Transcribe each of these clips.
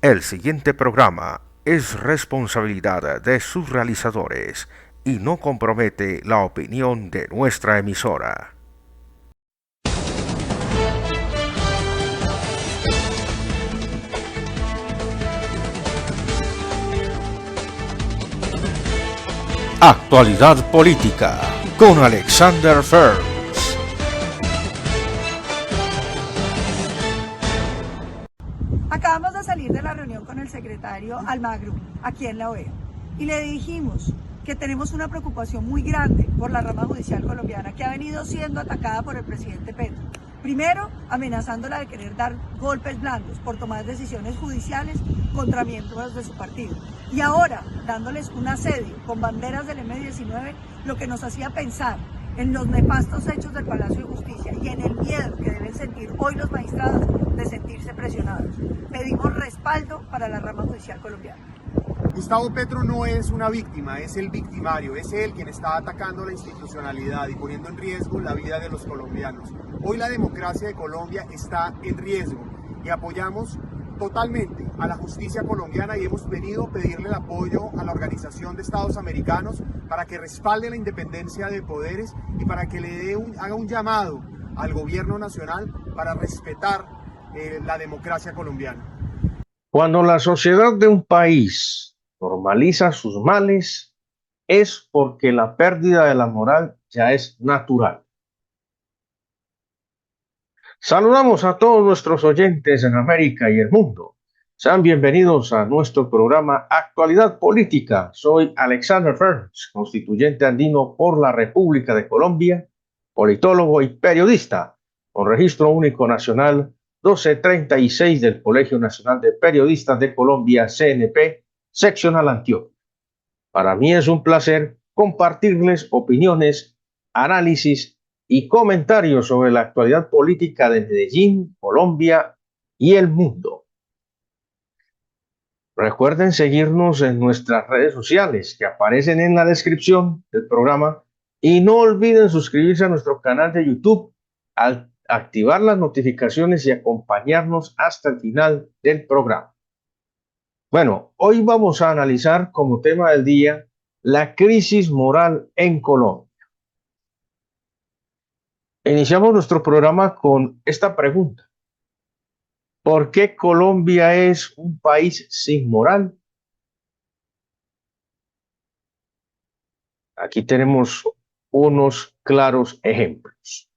El siguiente programa es responsabilidad de sus realizadores y no compromete la opinión de nuestra emisora. Actualidad política con Alexander Ferns. Acabamos de salir de la reunión con el secretario Almagro, aquí en la OEA, y le dijimos que tenemos una preocupación muy grande por la rama judicial colombiana que ha venido siendo atacada por el presidente Petro. Primero, amenazándola de querer dar golpes blandos por tomar decisiones judiciales contra miembros de su partido. Y ahora, dándoles un asedio con banderas del M-19, lo que nos hacía pensar en los nefastos hechos del Palacio de Justicia y en el miedo que deben sentir hoy los magistrados de sentirse presionados. Pedimos respaldo para la rama judicial colombiana. Gustavo Petro no es una víctima, es el victimario, es él quien está atacando la institucionalidad y poniendo en riesgo la vida de los colombianos. Hoy la democracia de Colombia está en riesgo y apoyamos totalmente a la justicia colombiana y hemos venido a pedirle el apoyo a la Organización de Estados Americanos para que respalde la independencia de poderes y para que haga un llamado al gobierno nacional para respetar la democracia colombiana. Cuando la sociedad de un país normaliza sus males, es porque la pérdida de la moral ya es natural. Saludamos a todos nuestros oyentes en América y el mundo. Sean bienvenidos a nuestro programa Actualidad Política. Soy Alexander Ferns, constituyente andino por la República de Colombia, politólogo y periodista, con registro único nacional 1236 del Colegio Nacional de Periodistas de Colombia, CNP, seccional Antioquia. Para mí es un placer compartirles opiniones, análisis y comentarios sobre la actualidad política de Medellín, Colombia y el mundo. Recuerden seguirnos en nuestras redes sociales que aparecen en la descripción del programa y no olviden suscribirse a nuestro canal de YouTube al activar las notificaciones y acompañarnos hasta el final del programa. Bueno, hoy vamos a analizar como tema del día la crisis moral en Colombia. Iniciamos nuestro programa con esta pregunta. ¿Por qué Colombia es un país sin moral? Aquí tenemos unos claros ejemplos.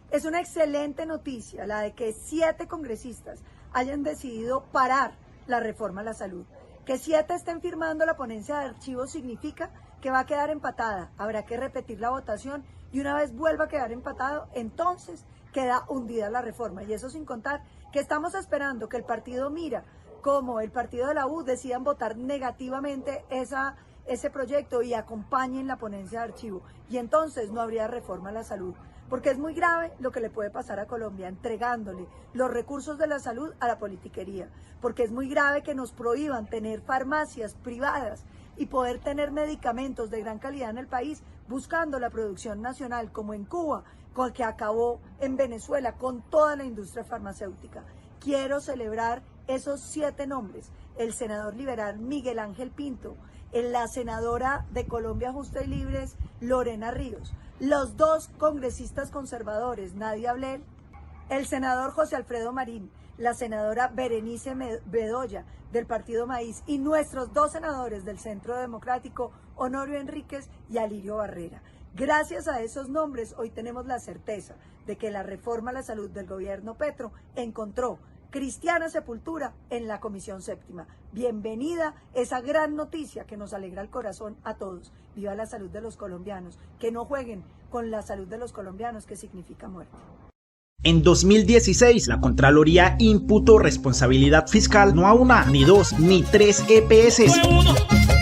Es una excelente noticia la de que 7 congresistas hayan decidido parar la reforma a la salud. Que 7 estén firmando la ponencia de archivos significa que va a quedar empatada. Habrá que repetir la votación y una vez vuelva a quedar empatado, entonces queda hundida la reforma. Y eso sin contar que estamos esperando que el partido Mira, como el partido de la U, decidan votar negativamente ese proyecto y acompañen la ponencia de archivo. Y entonces no habría reforma a la salud. Porque es muy grave lo que le puede pasar a Colombia entregándole los recursos de la salud a la politiquería. Porque es muy grave que nos prohíban tener farmacias privadas y poder tener medicamentos de gran calidad en el país buscando la producción nacional, como en Cuba, con que acabó en Venezuela con toda la industria farmacéutica. Quiero celebrar esos 7 nombres: el senador liberal Miguel Ángel Pinto, la senadora de Colombia Justa y Libres Lorena Ríos, los 2 congresistas conservadores Nadia Blel, el senador José Alfredo Marín, la senadora Berenice Bedoya del Partido Maíz y nuestros 2 senadores del Centro Democrático, Honorio Enríquez y Alirio Barrera. Gracias a esos nombres hoy tenemos la certeza de que la reforma a la salud del gobierno Petro encontró cristiana sepultura en la Comisión Séptima. Bienvenida esa gran noticia que nos alegra el corazón a todos. Viva la salud de los colombianos. Que no jueguen con la salud de los colombianos, que significa muerte. En 2016, la Contraloría imputó responsabilidad fiscal no a 1, ni 2, ni 3 EPS. Fue 1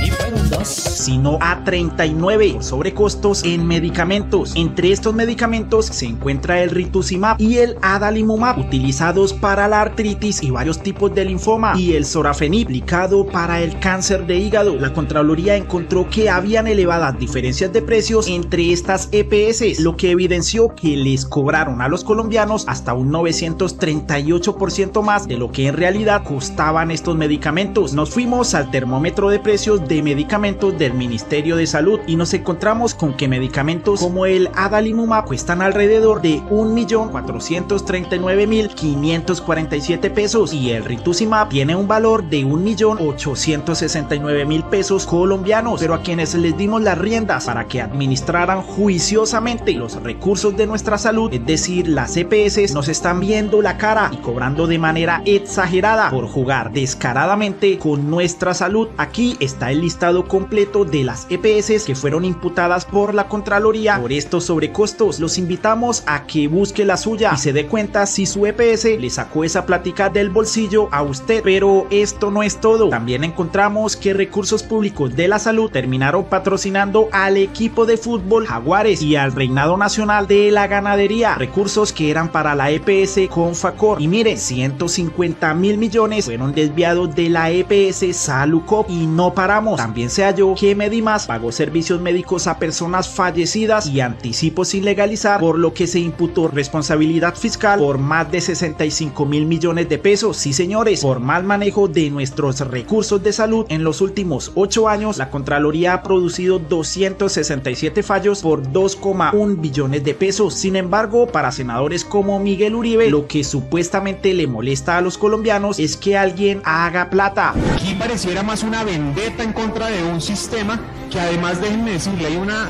y fueron 2. sino a 39 por sobrecostos en medicamentos. Entre estos medicamentos se encuentra el rituximab y el adalimumab, utilizados para la artritis y varios tipos de linfoma, y el sorafenib, aplicado para el cáncer de hígado. La Contraloría encontró que habían elevadas diferencias de precios entre estas EPS, lo que evidenció que les cobraron a los colombianos hasta un 938% más de lo que en realidad costaban estos medicamentos. Nos fuimos al termómetro de precios de medicamentos del Ministerio de Salud y nos encontramos con que medicamentos como el adalimumab cuestan alrededor de 1.439.547 pesos y el rituximab tiene un valor de 1.869.000 pesos colombianos, pero a quienes les dimos las riendas para que administraran juiciosamente los recursos de nuestra salud, es decir, las EPS, nos están viendo la cara y cobrando de manera exagerada por jugar descaradamente con nuestra salud. Aquí está el listado completo de las EPS que fueron imputadas por la Contraloría por estos sobrecostos. Los invitamos a que busque la suya y se dé cuenta si su EPS le sacó esa plática del bolsillo a usted. Pero esto no es todo. También encontramos que recursos públicos de la salud terminaron patrocinando al equipo de fútbol Jaguares y al Reinado Nacional de la Ganadería, recursos que eran para la EPS Confacor. Y miren, 150.000 millones fueron desviados de la EPS Salucop y no paramos. También se halló que Medimas pagó servicios médicos a personas fallecidas y anticipos sin legalizar, por lo que se imputó responsabilidad fiscal por más de 65.000 millones de pesos. Sí, señores, por mal manejo de nuestros recursos de salud. En los últimos 8 años, la Contraloría ha producido 267 fallos por 2,1 billones de pesos. Sin embargo, para senadores como Miguel Uribe, lo que supuestamente le molesta a los colombianos es que alguien haga plata. Aquí pareciera más una vendetta en contra de un sistema que, además, déjenme decirle,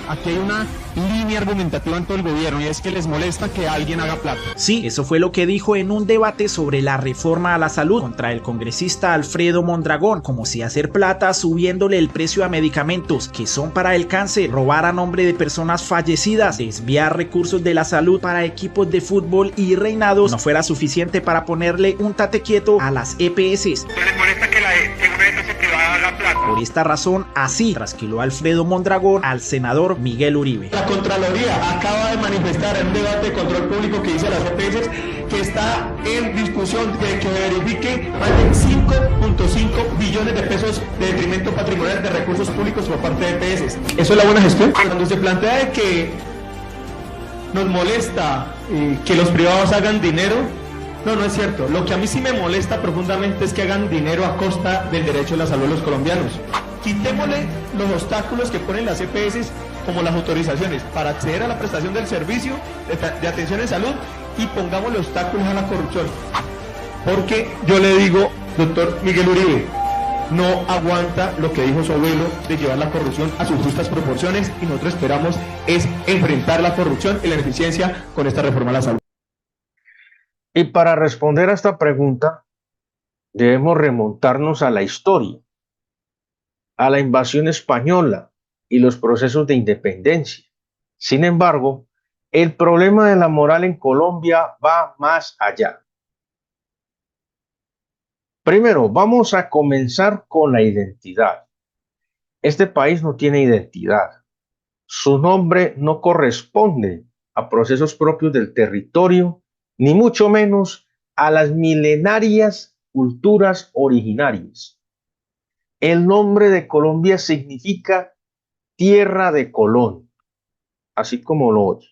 aquí hay una línea argumentativa en todo el gobierno, y es que les molesta que alguien haga plata. Sí, eso fue lo que dijo en un debate sobre la reforma a la salud contra el congresista Alfredo Mondragón, como si hacer plata subiéndole el precio a medicamentos que son para el cáncer, robar a nombre de personas fallecidas, desviar recursos de la salud para equipos de fútbol y reinados no fuera suficiente para ponerle un tate quieto a las EPS. ¿Les molesta que una EPS privada haga plata? Por esta razón, así trasquiló Alfredo Mondragón al senador Miguel Uribe. La Contraloría acaba de manifestar en un debate de control público que dice las EPS que está en discusión de que verifique más de 5.5 billones de pesos de detrimento patrimonial de recursos públicos por parte de EPS. ¿Eso es la buena gestión? Cuando se plantea de que nos molesta que los privados hagan dinero, no es cierto. Lo que a mí sí me molesta profundamente es que hagan dinero a costa del derecho a la salud de los colombianos. Quitémosle los obstáculos que ponen las EPS, como las autorizaciones para acceder a la prestación del servicio de atención en salud, y pongamos los obstáculos a la corrupción. Porque yo le digo, doctor Miguel Uribe, no aguanta lo que dijo su abuelo de llevar la corrupción a sus justas proporciones, y nosotros esperamos es enfrentar la corrupción y la ineficiencia con esta reforma a la salud. Y para responder a esta pregunta, debemos remontarnos a la historia, a la invasión española y los procesos de independencia. Sin embargo, el problema de la moral en Colombia va más allá. Primero, vamos a comenzar con la identidad. Este país no tiene identidad. Su nombre no corresponde a procesos propios del territorio, ni mucho menos a las milenarias culturas originarias. El nombre de Colombia significa tierra de Colón, así como lo oye.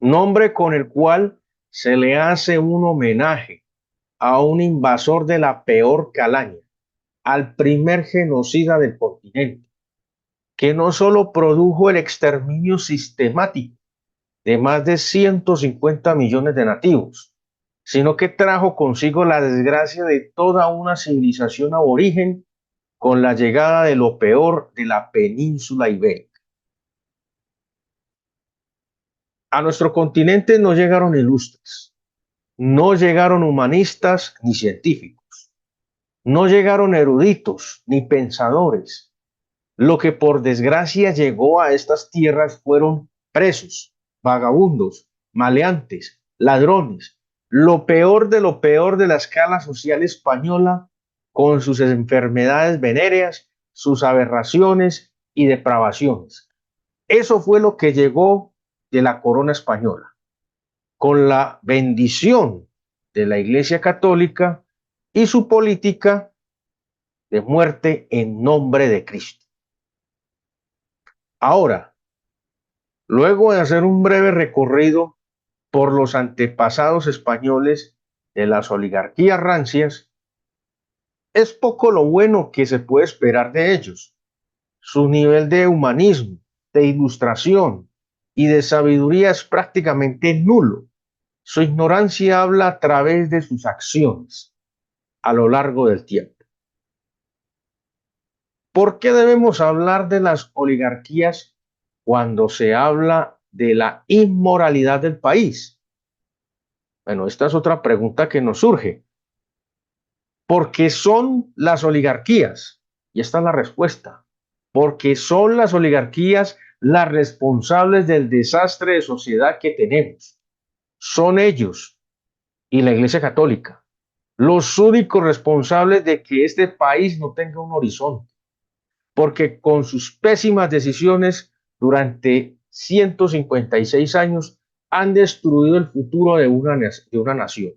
Nombre con el cual se le hace un homenaje a un invasor de la peor calaña, al primer genocida del continente, que no solo produjo el exterminio sistemático de más de 150 millones de nativos, sino que trajo consigo la desgracia de toda una civilización aborigen con la llegada de lo peor de la península ibérica. A nuestro continente no llegaron ilustres, no llegaron humanistas ni científicos, no llegaron eruditos ni pensadores. Lo que por desgracia llegó a estas tierras fueron presos, vagabundos, maleantes, ladrones, lo peor de la escala social española, con sus enfermedades venéreas, sus aberraciones y depravaciones. Eso fue lo que llegó de la corona española, con la bendición de la Iglesia Católica y su política de muerte en nombre de Cristo. Ahora, luego de hacer un breve recorrido por los antepasados españoles de las oligarquías rancias, es poco lo bueno que se puede esperar de ellos. Su nivel de humanismo, de ilustración y de sabiduría es prácticamente nulo. Su ignorancia habla a través de sus acciones a lo largo del tiempo. ¿Por qué debemos hablar de las oligarquías cuando se habla de la inmoralidad del país? Bueno, esta es otra pregunta que nos surge. ¿Por qué son las oligarquías? Y esta es la respuesta. Porque son las oligarquías las responsables del desastre de sociedad que tenemos. Son ellos y la Iglesia Católica los únicos responsables de que este país no tenga un horizonte. Porque con sus pésimas decisiones durante 156 años han destruido el futuro de una nación.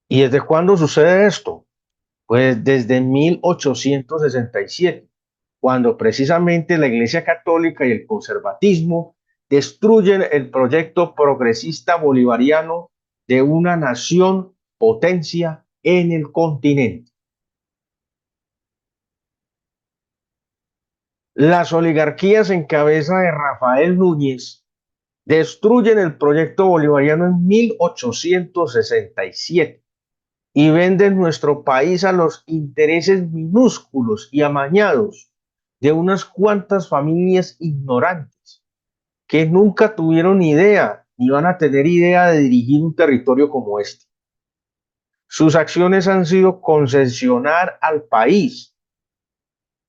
¿Y desde cuándo sucede esto? Pues desde 1867, cuando precisamente la Iglesia Católica y el conservatismo destruyen el proyecto progresista bolivariano de una nación potencia en el continente. Las oligarquías en cabeza de Rafael Núñez destruyen el proyecto bolivariano en 1867 y venden nuestro país a los intereses minúsculos y amañados de unas cuantas familias ignorantes que nunca tuvieron idea ni van a tener idea de dirigir un territorio como este. Sus acciones han sido concesionar al país,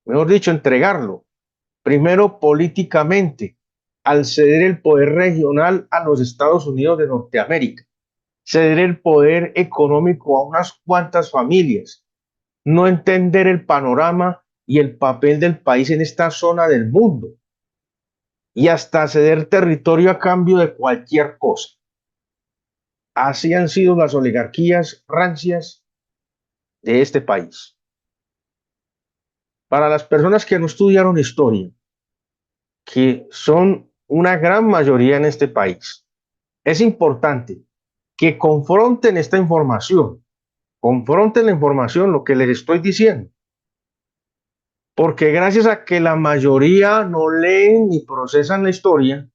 mejor dicho, entregarlo, primero políticamente, al ceder el poder regional a los Estados Unidos de Norteamérica, ceder el poder económico a unas cuantas familias, no entender el panorama y el papel del país en esta zona del mundo, y hasta ceder territorio a cambio de cualquier cosa. Así han sido las oligarquías rancias de este país. Para las personas que no estudiaron historia, que son una gran mayoría en este país, es importante que confronten esta información, confronten la información, lo que les estoy diciendo. Porque gracias a que la mayoría no leen ni procesan la historia,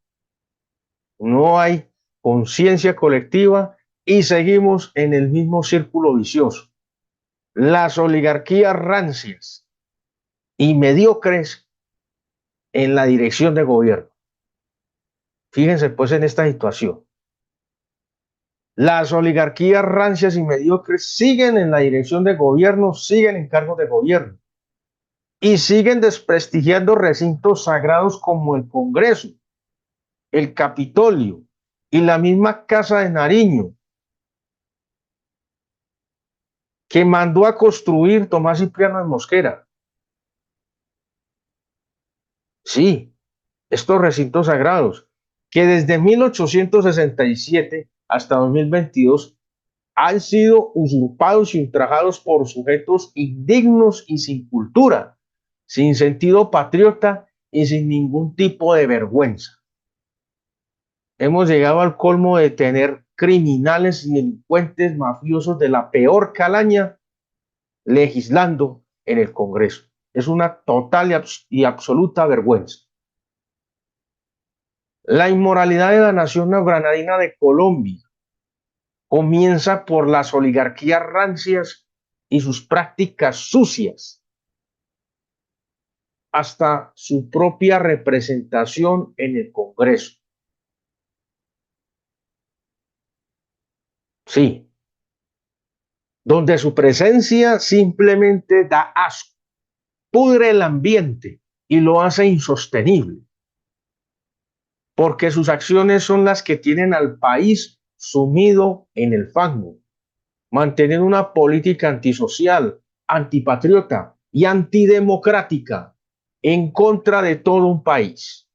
no hay conciencia colectiva y seguimos en el mismo círculo vicioso. Las oligarquías rancias y mediocres en la dirección de gobierno. Fíjense pues en esta situación. Las oligarquías rancias y mediocres siguen en la dirección de gobierno, siguen en cargos de gobierno y siguen desprestigiando recintos sagrados como el Congreso, el Capitolio y la misma Casa de Nariño, que mandó a construir Tomás Cipriano de Mosquera. Sí, estos recintos sagrados, que desde 1867 hasta 2022 han sido usurpados y ultrajados por sujetos indignos y sin cultura, sin sentido patriota y sin ningún tipo de vergüenza. Hemos llegado al colmo de tener criminales y delincuentes mafiosos de la peor calaña legislando en el Congreso. Es una total y absoluta vergüenza. La inmoralidad de la nación neogranadina de Colombia comienza por las oligarquías rancias y sus prácticas sucias, hasta su propia representación en el Congreso. Sí, donde su presencia simplemente da asco, pudre el ambiente y lo hace insostenible, porque sus acciones son las que tienen al país sumido en el fango, mantener una política antisocial, antipatriota y antidemocrática en contra de todo un país.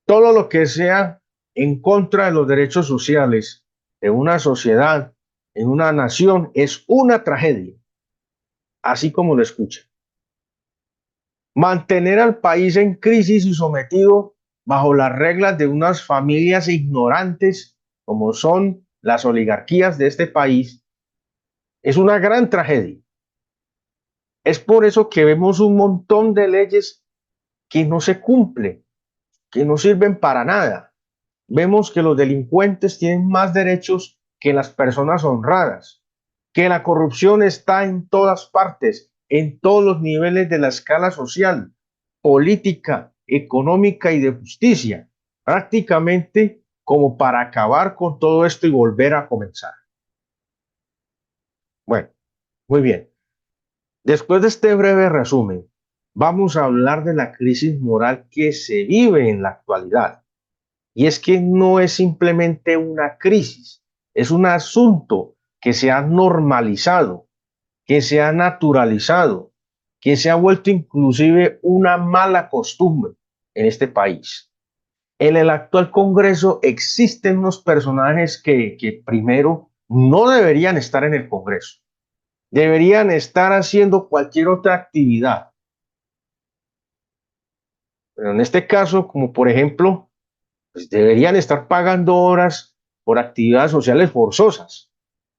Todo lo que sea en contra de los derechos sociales de una sociedad, en una nación, es una tragedia, así como lo escucha. Mantener al país en crisis y sometido bajo las reglas de unas familias ignorantes, como son las oligarquías de este país, es una gran tragedia. Es por eso que vemos un montón de leyes que no se cumplen, que no sirven para nada. Vemos que los delincuentes tienen más derechos que las personas honradas, que la corrupción está en todas partes, en todos los niveles de la escala social, política, económica y de justicia, prácticamente como para acabar con todo esto y volver a comenzar. Bueno, muy bien. Después de este breve resumen, vamos a hablar de la crisis moral que se vive en la actualidad. Y es que no es simplemente una crisis, es un asunto que se ha normalizado, que se ha naturalizado, que se ha vuelto inclusive una mala costumbre en este país. En el actual Congreso existen unos personajes que primero no deberían estar en el Congreso, deberían estar haciendo cualquier otra actividad. Pero en este caso, como por ejemplo, pues deberían estar pagando horas por actividades sociales forzosas,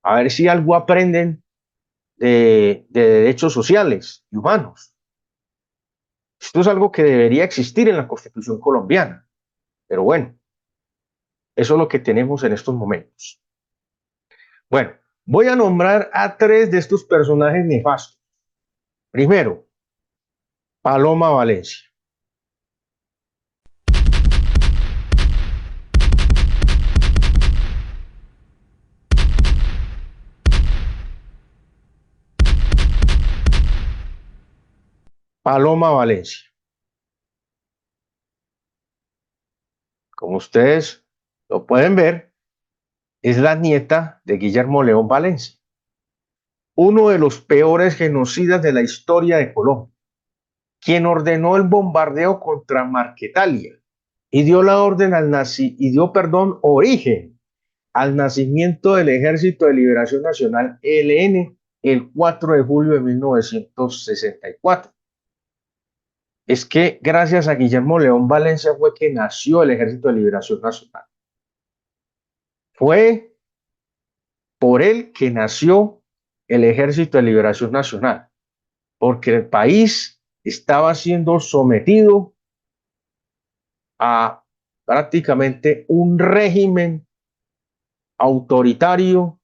a ver si algo aprenden de derechos sociales y humanos. Esto es algo que debería existir en la Constitución colombiana, pero bueno, eso es lo que tenemos en estos momentos. Bueno, voy a nombrar a tres de estos personajes nefastos. Primero, Paloma Valencia. Paloma Valencia. Como ustedes lo pueden ver, es la nieta de Guillermo León Valencia, uno de los peores genocidas de la historia de Colombia, quien ordenó el bombardeo contra Marquetalia y dio la orden origen al nacimiento del Ejército de Liberación Nacional, ELN, el 4 de julio de 1964. Es que gracias a Guillermo León Valencia fue que nació el Ejército de Liberación Nacional. Fue por él que nació el Ejército de Liberación Nacional, porque el país estaba siendo sometido a prácticamente un régimen autoritario,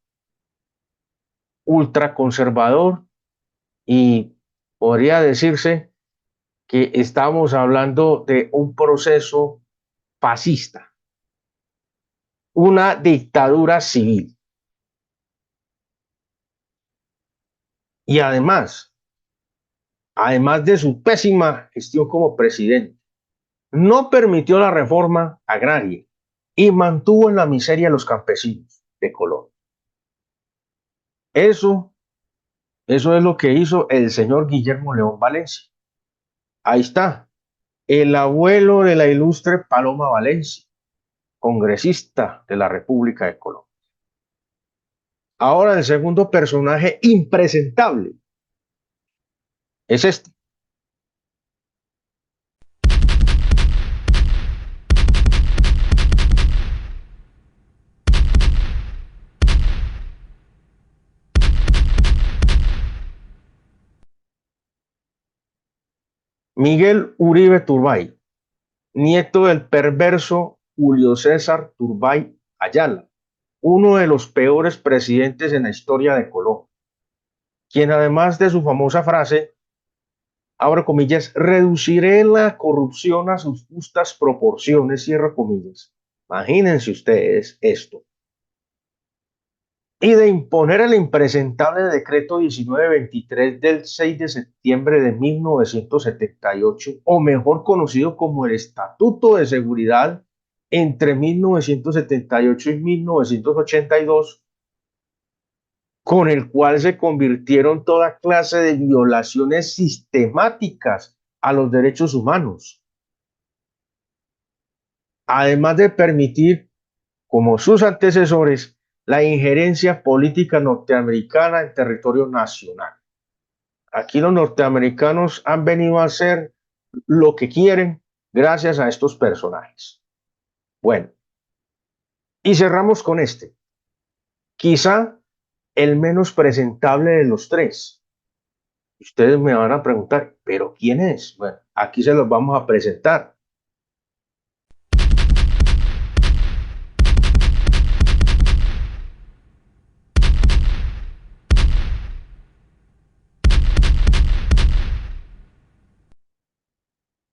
ultraconservador, y podría decirse que estamos hablando de un proceso fascista, una dictadura civil. Y además de su pésima gestión como presidente, no permitió la reforma agraria y mantuvo en la miseria a los campesinos de Colombia. Eso es lo que hizo el señor Guillermo León Valencia. Ahí está, el abuelo de la ilustre Paloma Valencia, congresista de la República de Colombia. Ahora el segundo personaje impresentable es este. Miguel Uribe Turbay, nieto del perverso Julio César Turbay Ayala, uno de los peores presidentes en la historia de Colombia, quien además de su famosa frase, abro comillas, reduciré la corrupción a sus justas proporciones, cierro comillas. Imagínense ustedes esto. Y de imponer el impresentable decreto 1923 del 6 de septiembre de 1978, o mejor conocido como el Estatuto de Seguridad entre 1978 y 1982, con el cual se convirtieron toda clase de violaciones sistemáticas a los derechos humanos, además de permitir, como sus antecesores, la injerencia política norteamericana en territorio nacional. Aquí los norteamericanos han venido a hacer lo que quieren gracias a estos personajes. Bueno, y cerramos con este, quizá el menos presentable de los tres. Ustedes me van a preguntar, ¿pero quién es? Bueno, aquí se los vamos a presentar.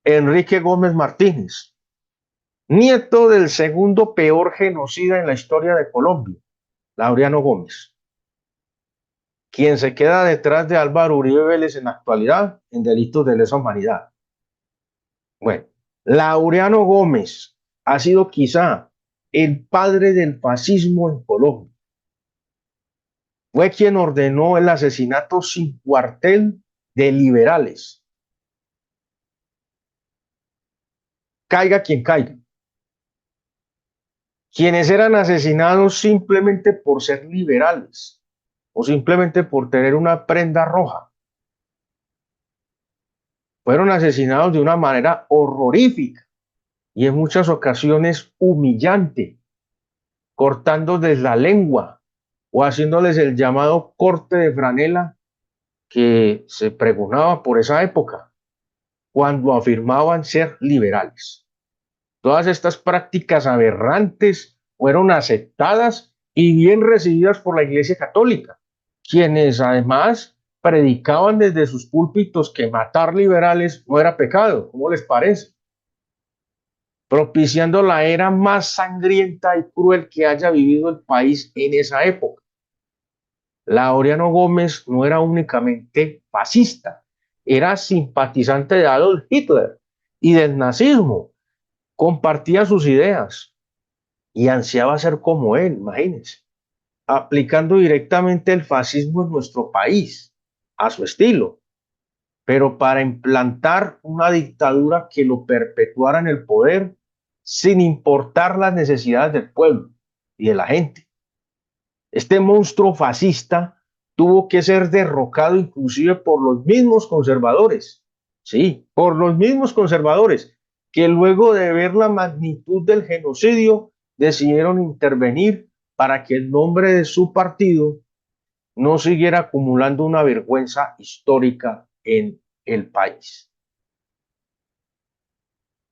Enrique Gómez Martínez, nieto del segundo peor genocida en la historia de Colombia, Laureano Gómez, quien se queda detrás de Álvaro Uribe Vélez en la actualidad en delitos de lesa humanidad. Bueno, Laureano Gómez ha sido quizá el padre del fascismo en Colombia. Fue quien ordenó el asesinato sin cuartel de liberales. Caiga quien caiga. Quienes eran asesinados simplemente por ser liberales o simplemente por tener una prenda roja. Fueron asesinados de una manera horrorífica y en muchas ocasiones humillante, cortándoles la lengua o haciéndoles el llamado corte de franela que se pregonaba por esa época, cuando afirmaban ser liberales. Todas estas prácticas aberrantes fueron aceptadas y bien recibidas por la Iglesia Católica, quienes además predicaban desde sus púlpitos que matar liberales no era pecado. ¿Cómo les parece? Propiciando la era más sangrienta y cruel que haya vivido el país en esa época. Laureano Gómez no era únicamente fascista, era simpatizante de Adolf Hitler y del nazismo. Compartía sus ideas y ansiaba ser como él, imagínense, aplicando directamente el fascismo en nuestro país, a su estilo, pero para implantar una dictadura que lo perpetuara en el poder sin importar las necesidades del pueblo y de la gente. Este monstruo fascista tuvo que ser derrocado inclusive por los mismos conservadores, sí, por los mismos conservadores, que luego de ver la magnitud del genocidio decidieron intervenir para que el nombre de su partido no siguiera acumulando una vergüenza histórica en el país.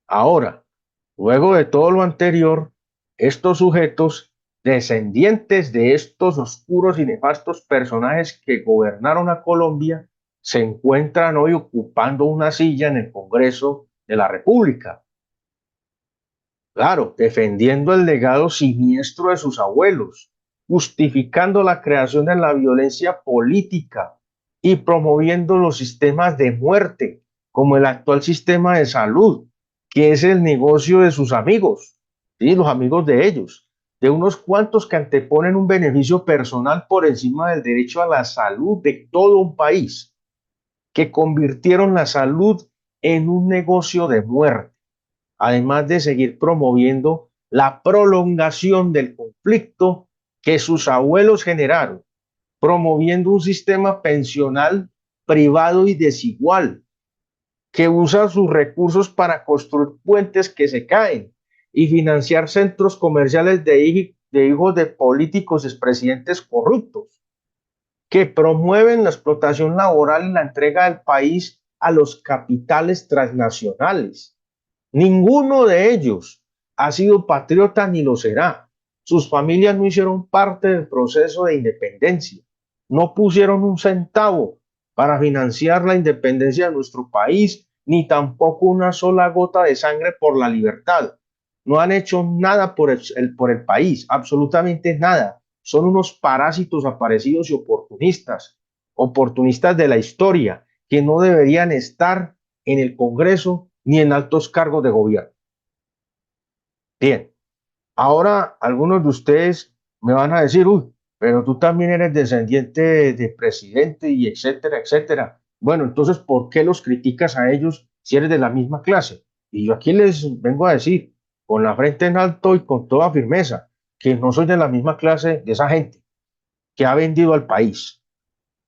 Ahora, luego de todo lo anterior, estos sujetos, descendientes de estos oscuros y nefastos personajes que gobernaron a Colombia, se encuentran hoy ocupando una silla en el Congreso de la República. Claro, defendiendo el legado siniestro de sus abuelos, justificando la creación de la violencia política y promoviendo los sistemas de muerte, como el actual sistema de salud, que es el negocio de sus amigos, ¿sí? Los amigos de ellos, de unos cuantos que anteponen un beneficio personal por encima del derecho a la salud de todo un país, que convirtieron la salud en un negocio de muerte, además de seguir promoviendo la prolongación del conflicto que sus abuelos generaron, promoviendo un sistema pensional privado y desigual, que usa sus recursos para construir puentes que se caen y financiar centros comerciales de hijos de políticos expresidentes corruptos, que promueven la explotación laboral y la entrega del país a los capitales transnacionales. Ninguno de ellos ha sido patriota ni lo será. Sus familias no hicieron parte del proceso de independencia, no pusieron un centavo para financiar la independencia de nuestro país, ni tampoco una sola gota de sangre por la libertad. No han hecho nada por el país, absolutamente nada. Son unos parásitos aparecidos y oportunistas de la historia, que no deberían estar en el Congreso ni en altos cargos de gobierno. Bien, ahora algunos de ustedes me van a decir, uy, pero tú también eres descendiente de presidente y etcétera, etcétera. Bueno, entonces, ¿por qué los criticas a ellos si eres de la misma clase? Y yo aquí les vengo a decir, con la frente en alto y con toda firmeza, que no soy de la misma clase de esa gente que ha vendido al país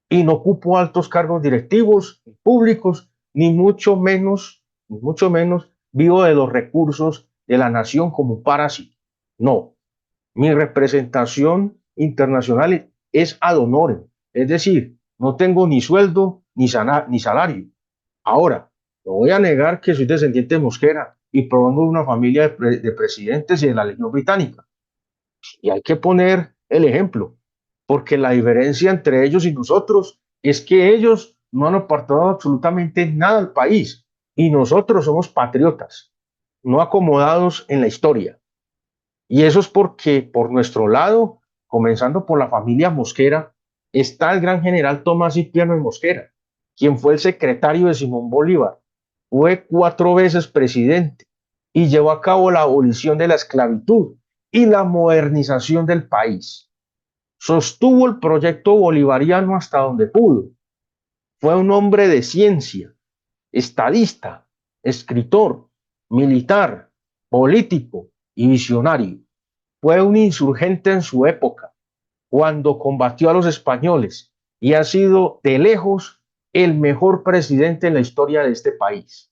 y no ocupo altos cargos directivos públicos, ni mucho menos vivo de los recursos de la nación como un parásito. No, mi representación internacional es ad honorem, es decir, no tengo ni sueldo ni salario. Ahora, no voy a negar que soy descendiente de Mosquera y provengo de una familia de presidentes y de la Legión Británica. Y hay que poner el ejemplo, porque la diferencia entre ellos y nosotros es que ellos no han aportado absolutamente nada al país y nosotros somos patriotas, no acomodados en la historia. Y eso es porque por nuestro lado, comenzando por la familia Mosquera, está el gran general Tomás Cipriano de Mosquera, quien fue el secretario de Simón Bolívar, fue 4 veces presidente y llevó a cabo la abolición de la esclavitud y la modernización del país. Sostuvo el proyecto bolivariano hasta donde pudo. Fue un hombre de ciencia, estadista, escritor, militar, político y visionario. Fue un insurgente en su época, cuando combatió a los españoles y ha sido de lejos el mejor presidente en la historia de este país,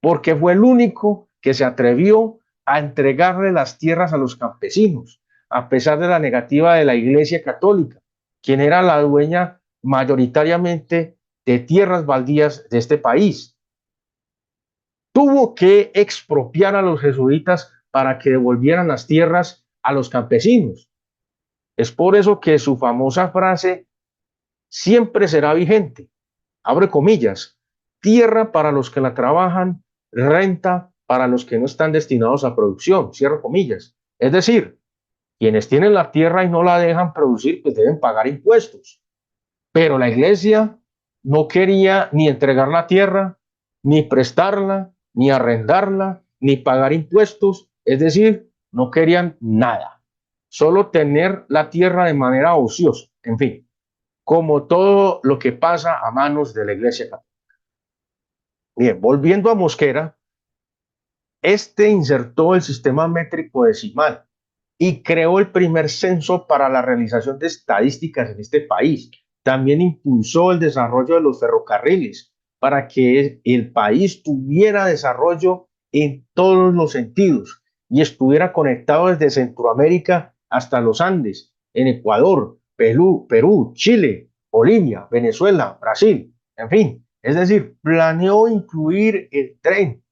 porque fue el único que se atrevió a entregarle las tierras a los campesinos, a pesar de la negativa de la Iglesia Católica, quien era la dueña mayoritariamente de tierras baldías de este país. Tuvo que expropiar a los jesuitas para que devolvieran las tierras a los campesinos. Es por eso que su famosa frase siempre será vigente. Abre comillas, tierra para los que la trabajan, renta para los que no están destinados a producción, cierro comillas. Es decir, quienes tienen la tierra y no la dejan producir, pues deben pagar impuestos. Pero la iglesia no quería ni entregar la tierra, ni prestarla, ni arrendarla, ni pagar impuestos. Es decir, no querían nada, solo tener la tierra de manera ociosa. En fin, como todo lo que pasa a manos de la iglesia católica. Bien, volviendo a Mosquera, este insertó el sistema métrico decimal y creó el primer censo para la realización de estadísticas en este país. También impulsó el desarrollo de los ferrocarriles para que el país tuviera desarrollo en todos los sentidos y estuviera conectado desde Centroamérica hasta los Andes, en Ecuador, Perú, Chile, Bolivia, Venezuela, Brasil, en fin. Es decir, planeó incluir el tren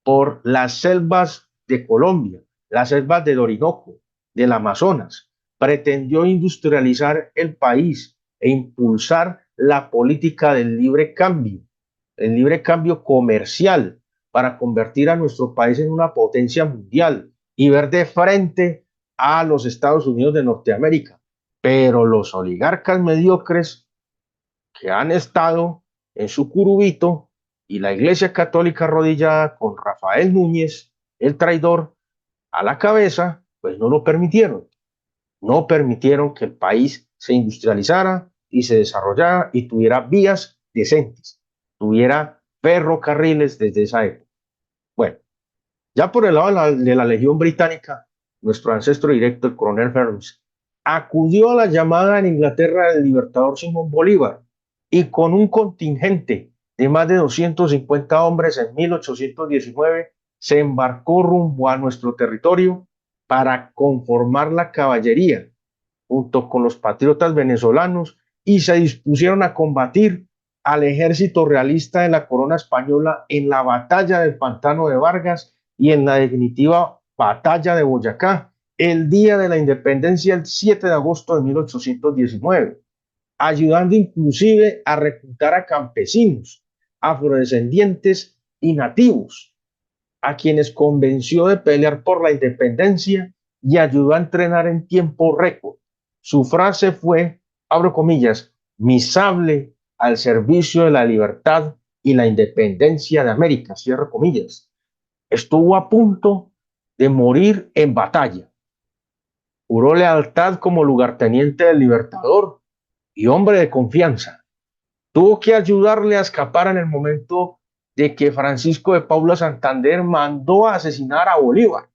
por las selvas de Colombia, las selvas del Orinoco, del Amazonas. Pretendió industrializar el país e impulsar la política del libre cambio, el libre cambio comercial, para convertir a nuestro país en una potencia mundial y ver de frente a los Estados Unidos de Norteamérica. Pero los oligarcas mediocres que han estado en su curubito y la Iglesia Católica arrodillada con Rafael Núñez, el traidor, a la cabeza, pues no lo permitieron. No permitieron que el país se industrializara y se desarrollara y tuviera vías decentes, tuviera ferrocarriles desde esa época. Bueno, ya por el lado de la Legión Británica, nuestro ancestro directo, el coronel Ferns, acudió a la llamada en Inglaterra del libertador Simón Bolívar y con un contingente de más de 250 hombres en 1819 se embarcó rumbo a nuestro territorio para conformar la caballería junto con los patriotas venezolanos y se dispusieron a combatir al ejército realista de la corona española en la batalla del Pantano de Vargas y en la definitiva batalla de Boyacá, el día de la independencia, el 7 de agosto de 1819, ayudando inclusive a reclutar a campesinos, afrodescendientes y nativos, a quienes convenció de pelear por la independencia y ayudó a entrenar en tiempo récord. Su frase fue, abro comillas, mi sable al servicio de la libertad y la independencia de América, cierro comillas. Estuvo a punto de morir en batalla. Juró lealtad como lugarteniente del Libertador y hombre de confianza. Tuvo que ayudarle a escapar en el momento de que Francisco de Paula Santander mandó a asesinar a Bolívar.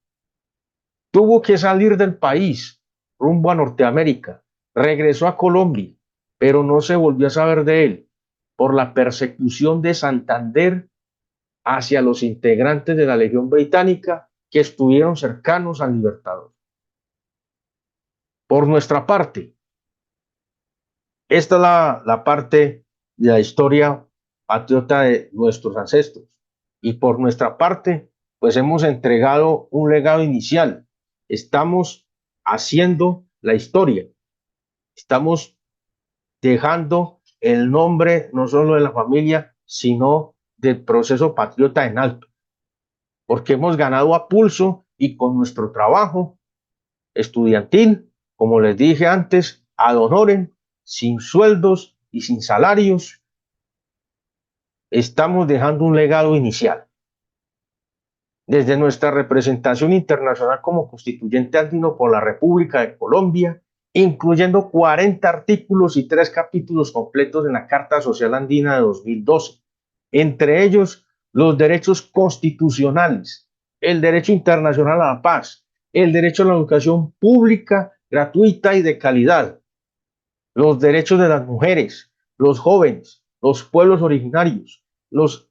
Tuvo que salir del país rumbo a Norteamérica. Regresó a Colombia, pero no se volvió a saber de él por la persecución de Santander hacia los integrantes de la Legión Británica que estuvieron cercanos al Libertador. Por nuestra parte, esta es la parte de la historia patriota de nuestros ancestros. Y por nuestra parte, pues hemos entregado un legado inicial. Estamos haciendo la historia. Estamos dejando el nombre no solo de la familia, sino del proceso patriota en alto. Porque hemos ganado a pulso y con nuestro trabajo estudiantil, como les dije antes, ad honorem, sin sueldos y sin salarios, estamos dejando un legado inicial. Desde nuestra representación internacional como constituyente andino por la República de Colombia, incluyendo 40 artículos y 3 capítulos completos en la Carta Social Andina de 2012, entre ellos los derechos constitucionales, el derecho internacional a la paz, el derecho a la educación pública, gratuita y de calidad, los derechos de las mujeres, los jóvenes, los pueblos originarios, los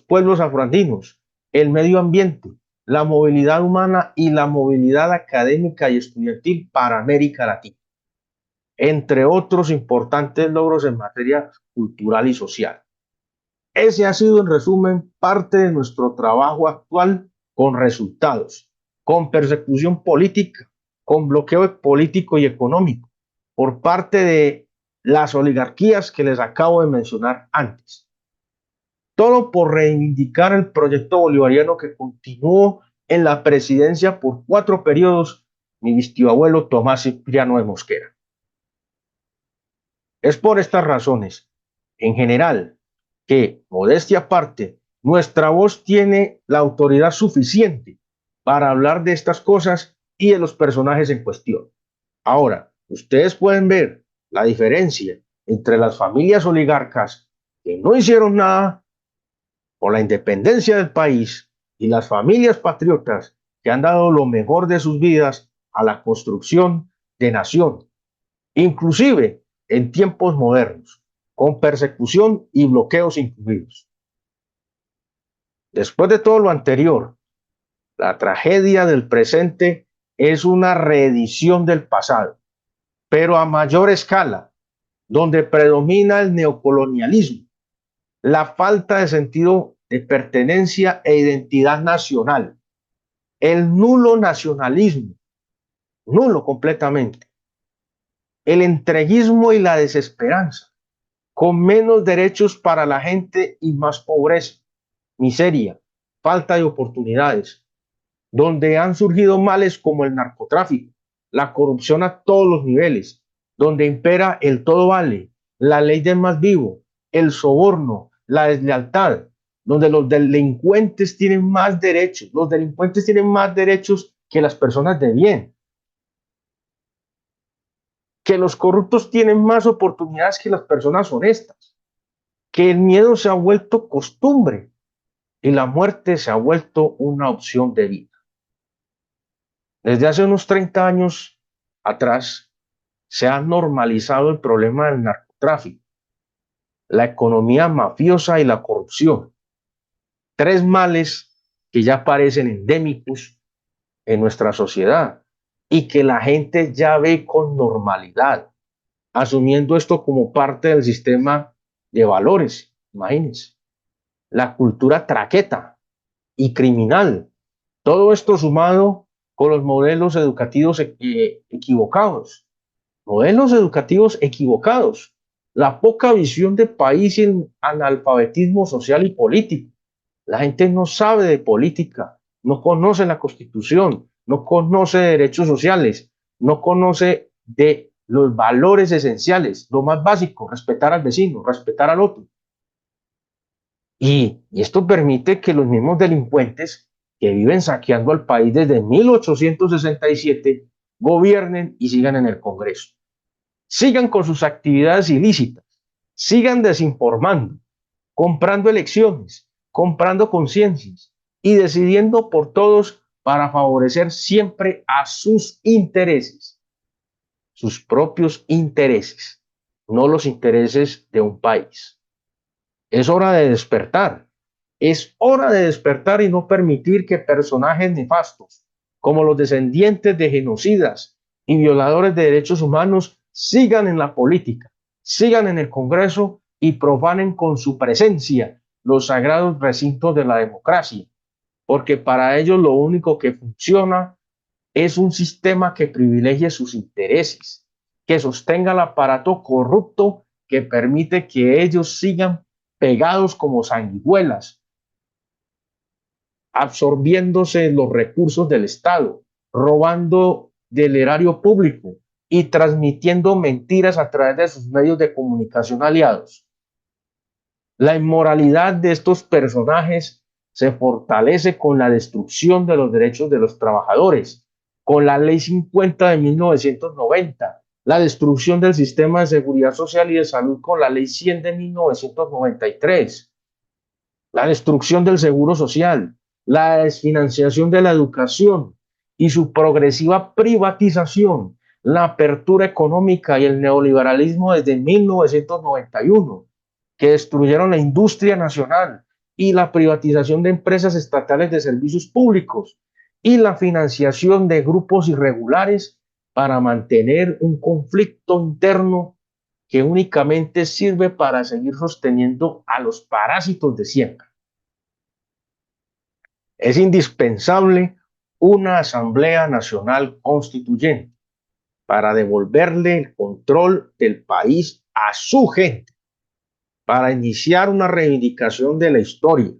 pueblos afroandinos, el medio ambiente, la movilidad humana y la movilidad académica y estudiantil para América Latina, entre otros importantes logros en materia cultural y social. Ese ha sido, en resumen, parte de nuestro trabajo actual con resultados, con persecución política, con bloqueo político y económico por parte de las oligarquías que les acabo de mencionar antes. Todo por reivindicar el proyecto bolivariano que continuó en la presidencia por 4 periodos mi bisabuelo Tomás Cipriano de Mosquera. Es por estas razones, en general, que, modestia aparte, nuestra voz tiene la autoridad suficiente para hablar de estas cosas y de los personajes en cuestión. Ahora, ustedes pueden ver la diferencia entre las familias oligarcas que no hicieron nada por la independencia del país y las familias patriotas que han dado lo mejor de sus vidas a la construcción de nación, inclusive en tiempos modernos, con persecución y bloqueos incluidos. Después de todo lo anterior, la tragedia del presente es una reedición del pasado, pero a mayor escala, donde predomina el neocolonialismo, la falta de sentido de pertenencia e identidad nacional, el nulo nacionalismo, nulo completamente, el entreguismo y la desesperanza, con menos derechos para la gente y más pobreza, miseria, falta de oportunidades, donde han surgido males como el narcotráfico, la corrupción a todos los niveles, donde impera el todo vale, la ley del más vivo, el soborno, la deslealtad, donde los delincuentes tienen más derechos, que las personas de bien, que los corruptos tienen más oportunidades que las personas honestas, que el miedo se ha vuelto costumbre y la muerte se ha vuelto una opción de vida. Desde hace unos 30 años atrás se ha normalizado el problema del narcotráfico, la economía mafiosa y la corrupción. 3 males que ya parecen endémicos en nuestra sociedad y que la gente ya ve con normalidad, asumiendo esto como parte del sistema de valores. Imagínense, la cultura traqueta y criminal, todo esto sumado con los modelos educativos equivocados, la poca visión de país y el analfabetismo social y político. La gente no sabe de política, no conoce la Constitución, no conoce de derechos sociales, no conoce de los valores esenciales, lo más básico, respetar al vecino, respetar al otro. Y esto permite que los mismos delincuentes que viven saqueando al país desde 1867 gobiernen y sigan en el Congreso. Sigan con sus actividades ilícitas, sigan desinformando, comprando elecciones, comprando conciencias y decidiendo por todos para favorecer siempre a sus intereses, sus propios intereses, no los intereses de un país. Es hora de despertar. Es hora de despertar y no permitir que personajes nefastos, como los descendientes de genocidas y violadores de derechos humanos, sigan en la política, sigan en el Congreso y profanen con su presencia los sagrados recintos de la democracia, porque para ellos lo único que funciona es un sistema que privilegie sus intereses, que sostenga el aparato corrupto que permite que ellos sigan pegados como sanguijuelas, absorbiéndose los recursos del Estado, robando del erario público y transmitiendo mentiras a través de sus medios de comunicación aliados. La inmoralidad de estos personajes se fortalece con la destrucción de los derechos de los trabajadores, con la Ley 50 de 1990, la destrucción del sistema de seguridad social y de salud con la Ley 100 de 1993, la destrucción del seguro social, la desfinanciación de la educación y su progresiva privatización, la apertura económica y el neoliberalismo desde 1991, que destruyeron la industria nacional y la privatización de empresas estatales de servicios públicos y la financiación de grupos irregulares para mantener un conflicto interno que únicamente sirve para seguir sosteniendo a los parásitos de siempre. Es indispensable una Asamblea Nacional Constituyente para devolverle el control del país a su gente, para iniciar una reivindicación de la historia,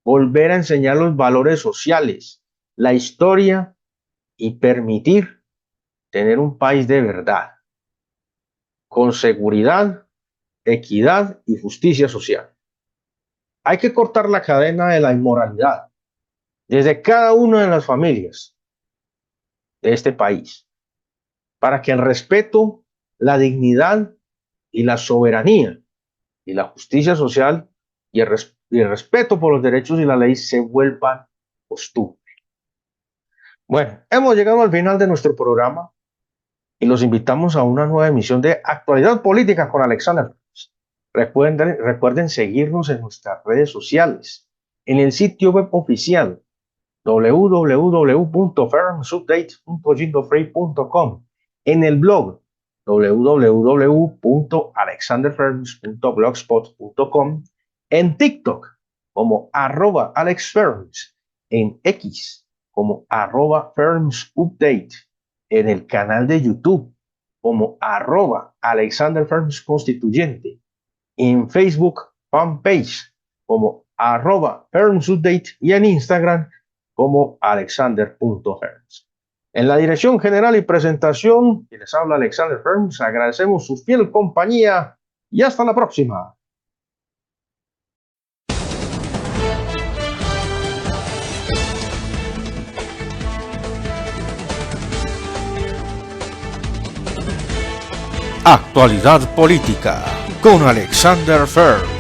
volver a enseñar los valores sociales, la historia y permitir tener un país de verdad, con seguridad, equidad y justicia social. Hay que cortar la cadena de la inmoralidad desde cada una de las familias de este país, para que el respeto, la dignidad y la soberanía y la justicia social y el respeto por los derechos y la ley se vuelvan costumbre. Bueno, hemos llegado al final de nuestro programa y los invitamos a una nueva emisión de Actualidad Política con Alexander. Recuerden seguirnos en nuestras redes sociales, en el sitio web oficial www.fermsupdate.gindofrey.com, en el blog www.alexanderferms.blogspot.com, en TikTok como @AlexFerms, en X como @FermsUpdate, en el canal de YouTube como @AlexanderFermsConstituyente, en Facebook fanpage como @FermsUpdate y en Instagram como alexander.ferms. En la dirección general y presentación, quien les habla Alexander Ferms, agradecemos su fiel compañía y hasta la próxima. Actualidad Política con Alexander Ferms.